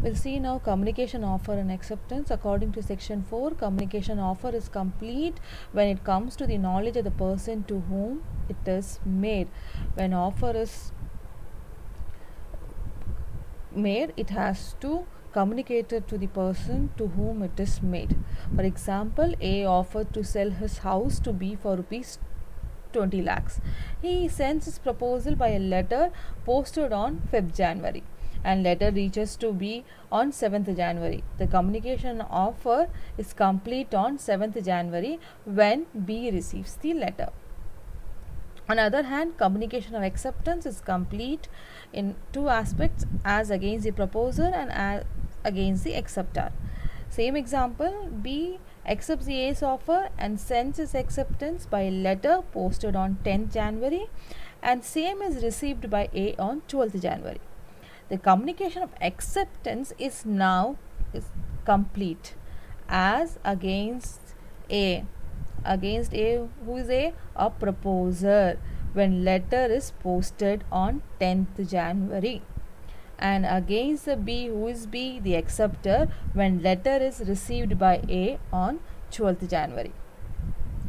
We'll see now communication offer and acceptance. According to section 4, communication offer is complete when it comes to the knowledge of the person to whom it is made. When offer is made, it has to communicate it to the person to whom it is made. For example, A offered to sell his house to B for rupees 20 lakhs. He sends his proposal by a letter posted on 5th January and letter reaches to B on 7th January. The communication offer is complete on 7th January when B receives the letter. On the other hand, communication of acceptance is complete in two aspects, as against the proposer and as against the acceptor. Same example, B accepts the A's offer and sends his acceptance by letter posted on 10th January and same is received by A on 12th January. The communication of acceptance is now complete as against A. Against A, who is A proposer, when letter is posted on 10th January. And against the B, who is B, the acceptor, when letter is received by A on 12th January.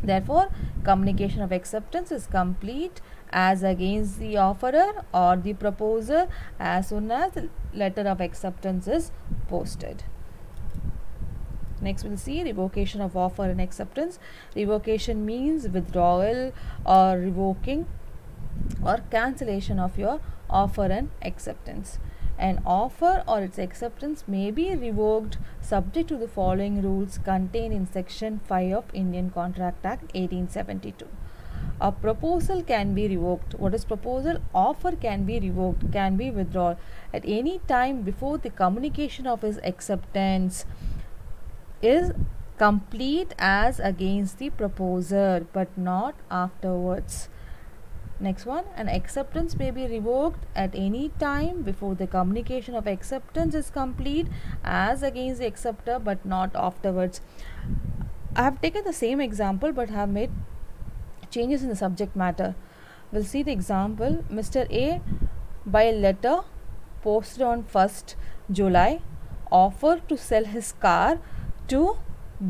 Therefore, communication of acceptance is complete as against the offerer or the proposer as soon as the letter of acceptance is posted. Next we'll see revocation of offer and acceptance. Revocation means withdrawal or revoking or cancellation of your offer and acceptance. An offer or its acceptance may be revoked subject to the following rules contained in section 5 of Indian Contract Act 1872. A proposal can be revoked. What is proposal? Offer can be revoked, can be withdrawn at any time before the communication of his acceptance is complete as against the proposer, but not afterwards. Next one, an acceptance may be revoked at any time before the communication of acceptance is complete as against the acceptor, but not afterwards. I have taken the same example but have made changes in the subject matter. We'll see the example. Mr. A by letter posted on 1st July offered to sell his car to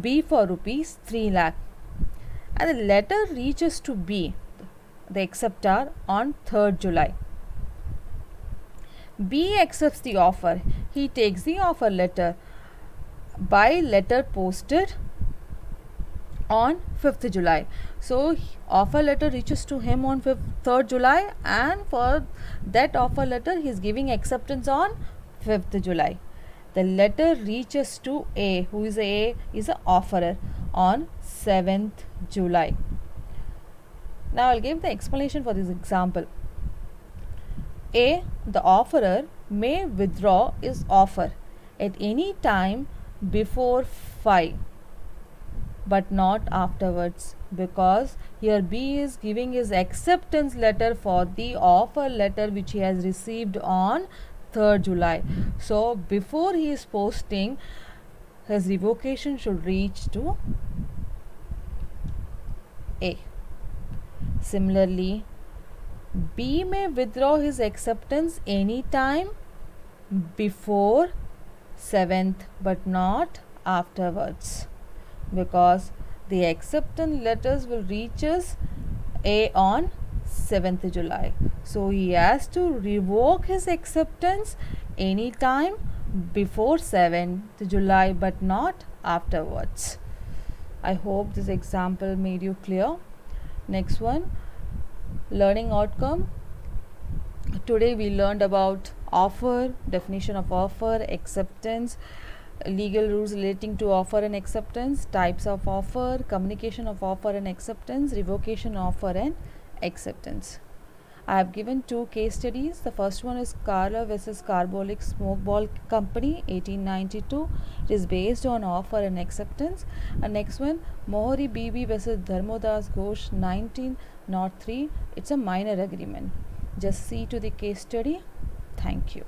B for rupees 3 lakh and the letter reaches to B, the acceptor, on 3rd July. B accepts the offer. He takes the offer letter by letter posted on 5th July. So, offer letter reaches to him on 3rd July and for that offer letter he is giving acceptance on 5th July. The letter reaches to A, who is A, is an offerer, on 7th July. Now, I will give the explanation for this example. A, the offerer, may withdraw his offer at any time before 5 but not afterwards, because here B is giving his acceptance letter for the offer letter which he has received on 3rd July. So, before he is posting, his revocation should reach to A. Similarly, B may withdraw his acceptance any time before 7th but not afterwards, because the acceptance letters will reach A on 7th July. So, he has to revoke his acceptance any time before 7th July but not afterwards. I hope this example made you clear. Next one, learning outcome. Today we learned about offer, definition of offer, acceptance, legal rules relating to offer and acceptance, types of offer, communication of offer and acceptance, revocation of offer and acceptance. I have given two case studies. The first one is Carla versus Carbolic Smoke Ball Company 1892. It is based on offer and acceptance. And next one, Mohori BB versus Dharmodas Ghosh 1903. It's a minor agreement. Just see to the case study. Thank you.